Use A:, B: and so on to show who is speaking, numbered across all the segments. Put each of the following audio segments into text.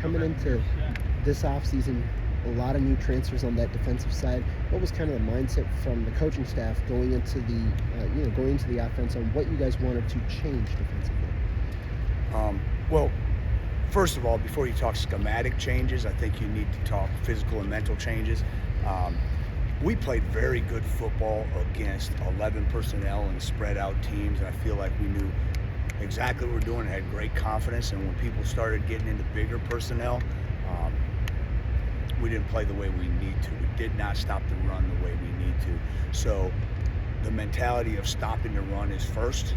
A: coming into this offseason, a lot of new transfers on that defensive side. What was kind of the mindset from the coaching staff going into the offense on what you guys wanted to change defensively?
B: Well, first of all, before you talk schematic changes, I think you need to talk physical and mental changes. We played very good football against 11 personnel and spread out teams, and I feel like we knew exactly what we were doing and had great confidence. And when people started getting into bigger personnel, we didn't play the way we need to. We did not stop the run the way we need to. So the mentality of stopping the run is first.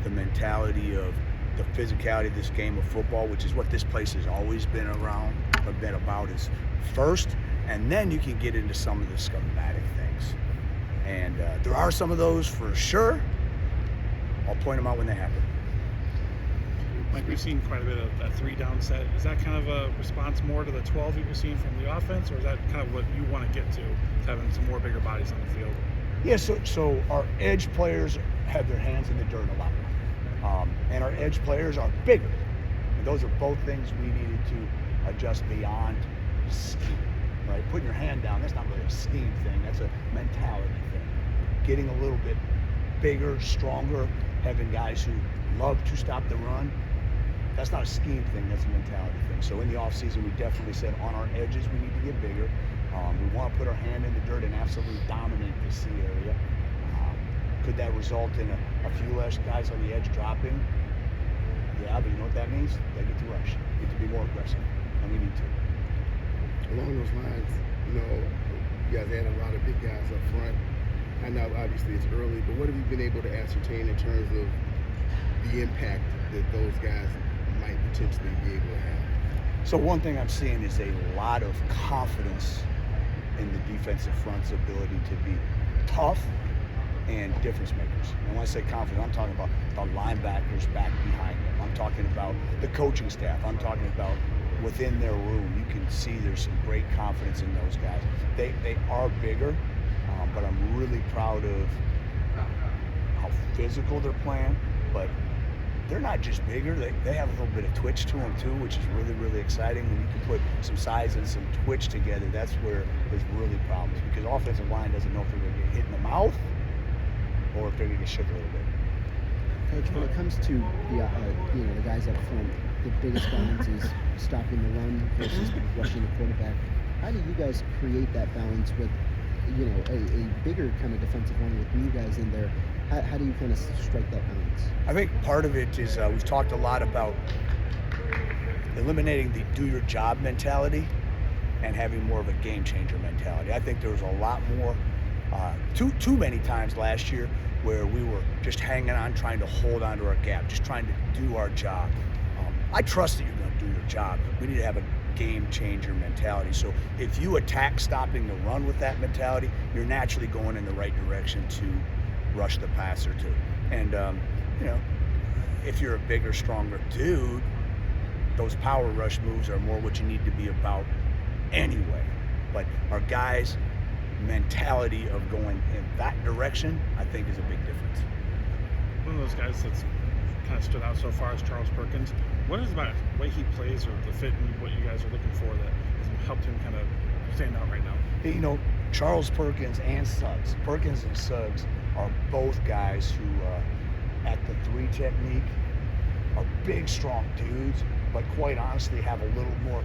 B: The mentality of the physicality of this game of football, which is what this place has always been around, or been about, is first. And then you can get into some of the schematic things. And there are some of those for sure. I'll point them out when they happen.
C: Mike, we've seen quite a bit of that 3-down set. Is that kind of a response more to the 12 you've seen from the offense, or is that kind of what you want to get to having some more bigger bodies on the field?
B: Yeah, so our edge players have their hands in the dirt a lot. And our edge players are bigger. And those are both things we needed to adjust beyond scheme, right? Putting your hand down, that's not really a scheme thing, that's a mentality thing. Getting a little bit bigger, stronger, having guys who love to stop the run, that's not a scheme thing, that's a mentality thing. So in the offseason, we definitely said on our edges, we need to get bigger. We want to put our hand in the dirt and absolutely dominate the C area. Could that result in a few less guys on the edge dropping? Yeah, but you know what that means? They get to rush, get to be more aggressive, and we need to.
D: Along those lines, you guys had a lot of big guys up front. I know obviously it's early, but what have you been able to ascertain in terms of the impact that those guys might potentially be able to have?
B: So one thing I'm seeing is a lot of confidence in the defensive front's ability to be tough and difference makers. And when I say confidence, I'm talking about the linebackers back behind them. I'm talking about the coaching staff. I'm talking about within their room. You can see there's some great confidence in those guys. They are bigger, but I'm really proud of how physical they're playing. But they're not just bigger, they have a little bit of twitch to them too, which is really, really exciting. When you can put some size and some twitch together, that's where there's really problems, because offensive line doesn't know if they're going to get hit in the mouth or if they're going to get shook a little bit.
A: Coach, when it comes to the guys up front, the biggest balance is stopping the run versus rushing the quarterback. How do you guys create that balance with a bigger kind of defensive line with you guys in there? How do you kind of strike that balance?
B: I think part of it is we've talked a lot about eliminating the do your job mentality and having more of a game changer mentality. I think there was a lot more, too many times last year where we were just hanging on, trying to hold on to our gap, just trying to do our job. I trust that you're going to do your job. We need to have a game changer mentality. So if you attack stopping the run with that mentality, you're naturally going in the right direction to rush the passer too. And if you're a bigger, stronger dude, those power rush moves are more what you need to be about anyway. But our guys' mentality of going in that direction, I think, is a big difference.
C: One of those guys that's kind of stood out so far is Charles Perkins. What is about the way he plays or the fit and what you guys are looking for that has helped him kind of stand out right now?
B: Charles Perkins and Suggs. Perkins and Suggs are both guys who, at the 3 technique, are big, strong dudes, but quite honestly have a little more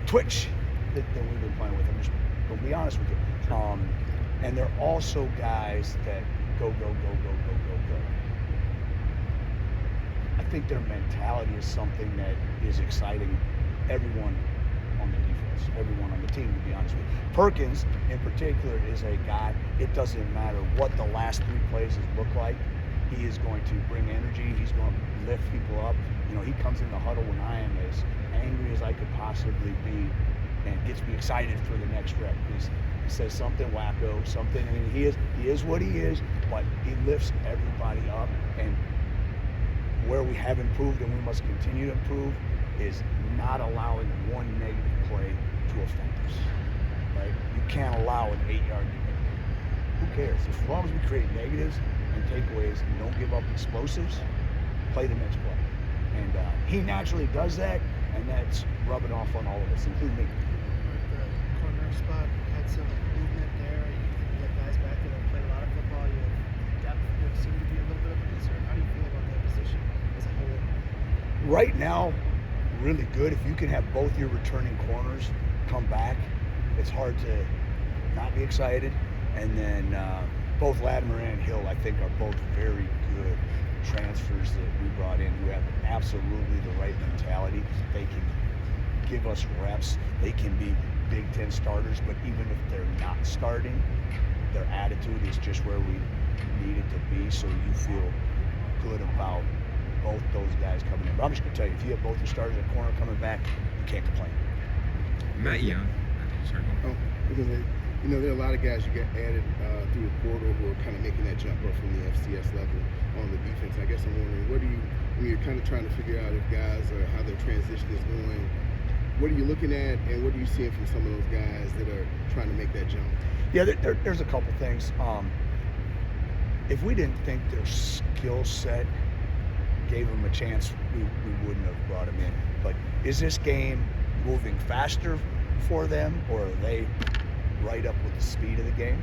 B: twitch than we've been playing with. I'm just going to be honest with you. And they're also guys that go. I think their mentality is something that is exciting everyone on the defense, everyone on the team, to be honest with you. Perkins, in particular, is a guy, it doesn't matter what the last 3 plays look like, he is going to bring energy, he's going to lift people up. He comes in the huddle when I am as angry as I could possibly be and gets me excited for the next rep. He says something wacko, something, he is what he is, but he lifts everybody up. And where we have improved and we must continue to improve is not allowing one negative play to affect us, right? You can't allow an 8-yard gain. Who cares? As long as we create negatives and takeaways and don't give up explosives, play the next play. And he naturally does that, and that's rubbing off on all of us, including me.
E: The corner spot had some movement there. You got guys back there that played a lot of football. You have depth. There seemed to be a little bit of a concern. How do you feel about that position as a whole?
B: Right now, really good. If you can have both your returning corners come back, it's hard to not be excited. And then both Latimer and Hill, I think, are both very good transfers that we brought in who have absolutely the right mentality. They can give us reps. They can be Big Ten starters, but even if they're not starting, their attitude is just where we need it to be. So you feel good about both those guys coming in. But I'm just going to tell you, if you have both your starters at corner coming back, you can't complain.
F: Matt Young. Sorry.
D: Oh, because there are a lot of guys you get added through the portal who are kind of making that jump up from the FCS level on the defense. I guess I'm wondering, when you're kind of trying to figure out if guys or how their transition is going, what are you looking at, and what are you seeing from some of those guys that are trying to make that jump?
B: Yeah, there's a couple things. If we didn't think their skill set gave them a chance, we wouldn't have brought them in. But is this game moving faster for them, or are they right up with the speed of the game?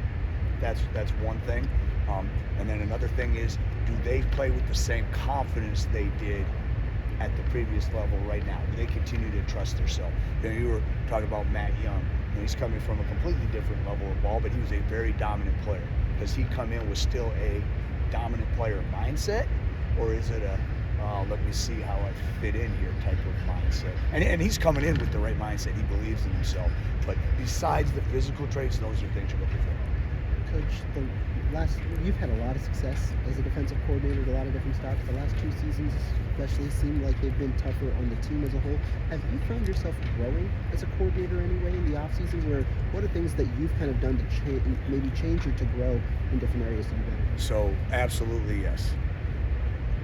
B: That's one thing. And then another thing is, do they play with the same confidence they did at the previous level right now? Do they continue to trust themselves? You were talking about Matt Young. He's coming from a completely different level of ball, but he was a very dominant player. Does he come in with still a dominant player mindset, or is it a let me see how I fit in here type of mindset? And he's coming in with the right mindset. He believes in himself. But besides the physical traits, those are things you're looking for.
A: Coach, you've had a lot of success as a defensive coordinator at a lot of different stops. The last 2 seasons especially seem like they've been tougher on the team as a whole. Have you found yourself growing as a coordinator anyway in the off seasons, or what are things that you've kind of done to maybe change or to grow in different areas to be better?
B: So absolutely yes.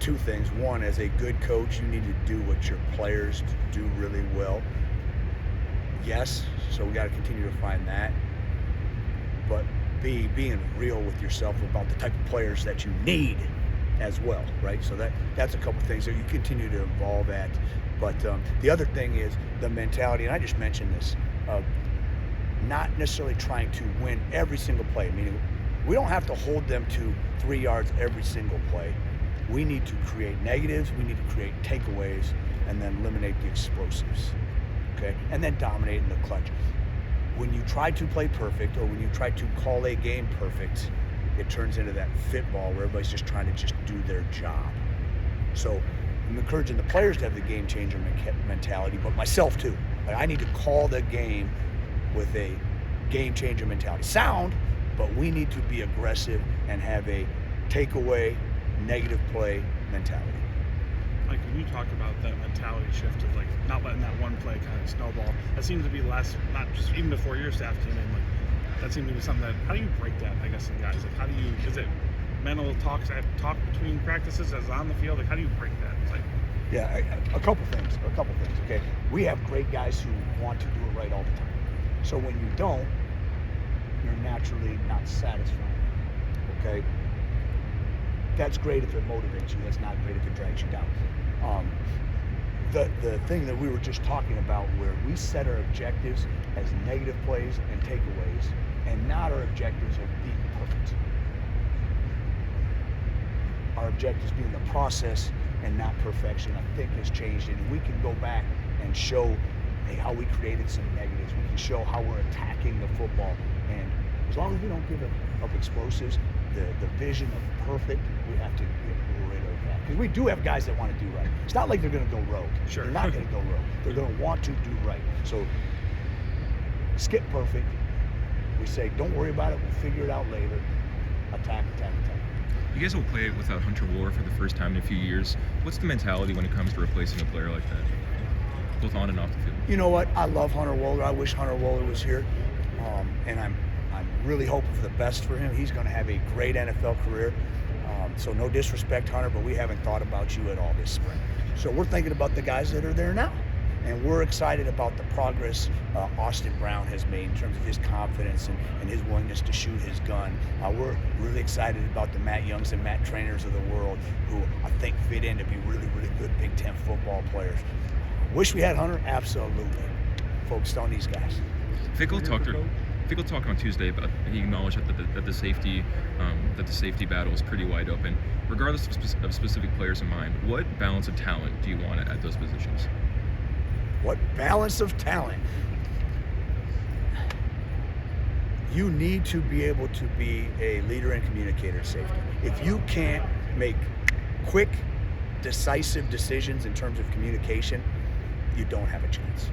B: 2 things. One, as a good coach, you need to do what your players do really well. Yes, so we got to continue to find that. But B, being real with yourself about the type of players that you need as well, right? So that's a couple things that you continue to evolve at. But the other thing is the mentality, and I just mentioned this, of not necessarily trying to win every single play. Meaning, we don't have to hold them to 3 yards every single play. We need to create negatives, we need to create takeaways, and then eliminate the explosives, okay? And then dominate in the clutch. When you try to play perfect, or when you try to call a game perfect, it turns into that fit ball where everybody's just trying to just do their job. So I'm encouraging the players to have the game changer mentality, but myself too. Like, I need to call the game with a game changer mentality. Sound, but we need to be aggressive and have a takeaway, negative play mentality.
C: Like, when you talk about that mentality shift of like not letting that one play kind of snowball, that seems to be less, not just even before your staff came in, like that seemed to be something that, how do you break that, I guess, in guys? Like, how do you, is it mental talk between practices as on the field? Like, how do you break that? It's like,
B: yeah, a couple things, okay? We have great guys who want to do it right all the time. So when you don't, you're naturally not satisfied, okay? That's great if it motivates you. That's not great if it drags you down. The thing that we were just talking about, where we set our objectives as negative plays and takeaways, and not our objectives of being perfect. Our objectives being the process and not perfection, I think has changed. And we can go back and show how we created some negatives. We can show how we're attacking the football. And as long as we don't give up explosives, the vision of perfect, we have to get rid of that. Because we do have guys that want to do right. It's not like they're going to go rogue.
C: Sure.
B: They're not going to go rogue. They're going to want to do right. So skip perfect. We say, don't worry about it. We'll figure it out later. Attack.
F: You guys will play without Hunter Wooler for the first time in a few years. What's the mentality when it comes to replacing a player like that, both on and off the field?
B: You know what? I love Hunter Wooler. I wish Hunter Wooler was here. And I'm really hoping for the best for him. He's going to have a great NFL career. So no disrespect, Hunter, but we haven't thought about you at all this spring. So we're thinking about the guys that are there now. And we're excited about the progress Austin Brown has made in terms of his confidence and his willingness to shoot his gun. We're really excited about the Matt Youngs and Matt Trainers of the world, who I think fit in to be really, really good Big Ten football players. Wish we had Hunter? Absolutely. Focused on these guys.
F: Fickle talked on Tuesday about, he acknowledged that the safety battle is pretty wide open. Regardless of specific players in mind, what balance of talent do you want at those positions?
B: What balance of talent? You need to be able to be a leader and communicator at safety. If you can't make quick, decisive decisions in terms of communication, you don't have a chance,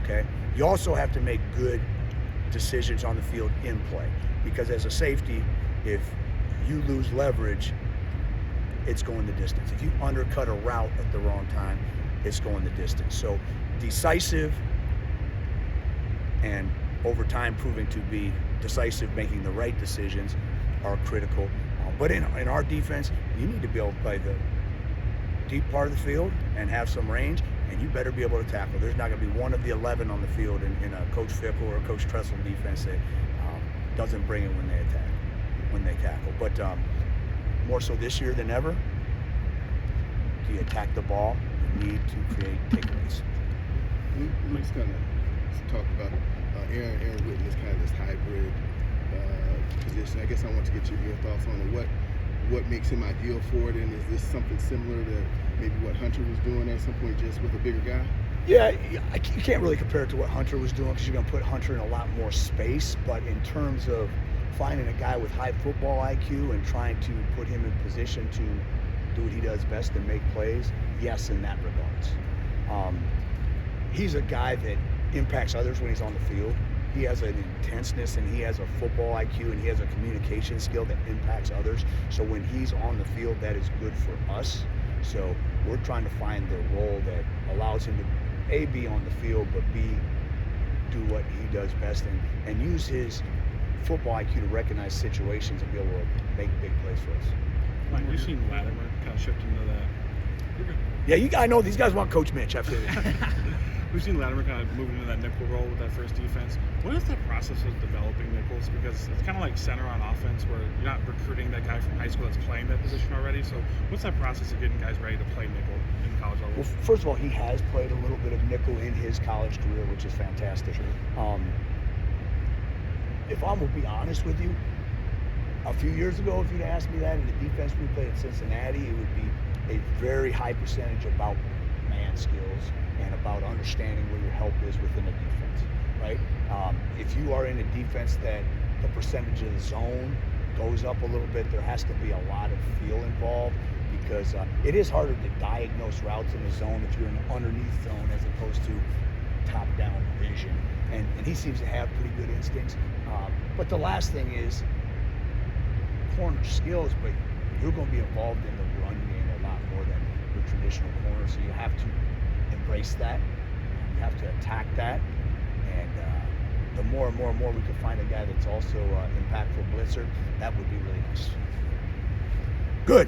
B: okay? You also have to make good decisions on the field in play, because as a safety, if you lose leverage, it's going the distance. If you undercut a route at the wrong time, it's going the distance. So decisive and over time proving to be decisive, making the right decisions are critical. But in our defense, you need to be able to play the deep part of the field and have some range, and you better be able to tackle. There's not going to be one of the 11 on the field in a Coach Fickle or a Coach Tressel defense that doesn't bring it when they tackle. But more so this year than ever, do you attack the ball? You need to create takeaways.
D: Let's kind of talk about Aaron Witten is kind of this hybrid position. I guess I want to get your thoughts on it. What makes him ideal for it, and is this something similar to maybe what Hunter was doing at some point, just with a bigger guy?
B: Yeah, you can't really compare it to what Hunter was doing, because you're going to put Hunter in a lot more space. But in terms of finding a guy with high football IQ and trying to put him in position to do what he does best and make plays, yes, in that regards. He's a guy that impacts others when he's on the field. He has an intenseness, and he has a football IQ, and he has a communication skill that impacts others. So when he's on the field, that is good for us. So we're trying to find the role that allows him to A, be on the field, but B, do what he does best and use his football IQ to recognize situations and be able to make big plays for us.
C: Mike, we've seen Latimer kind of shift into that.
B: Yeah, I know these guys want Coach Mitch. I feel you.
C: We've seen Latimer kind of moving into that nickel role with that first defense. What is the process of developing nickels? Because it's kind of like center on offense, where you're not recruiting that guy from high school that's playing that position already. So what's that process of getting guys ready to play nickel in college level?
B: Well, first of all, he has played a little bit of nickel in his college career, which is fantastic. If I'm going to be honest with you, a few years ago, if you'd asked me that in the defense we played at Cincinnati, it would be a very high percentage about man skills and about understanding where your help is within a defense, right? If you are in a defense that the percentage of the zone goes up a little bit, there has to be a lot of feel involved, because it is harder to diagnose routes in the zone if you're in an underneath zone as opposed to top-down vision. And he seems to have pretty good instincts. But the last thing is corner skills, but you're going to be involved in the run game a lot more than your traditional corner, so you have to embrace that. You have to attack that. And the more and more we can find a guy that's also impactful blitzer, that would be really nice.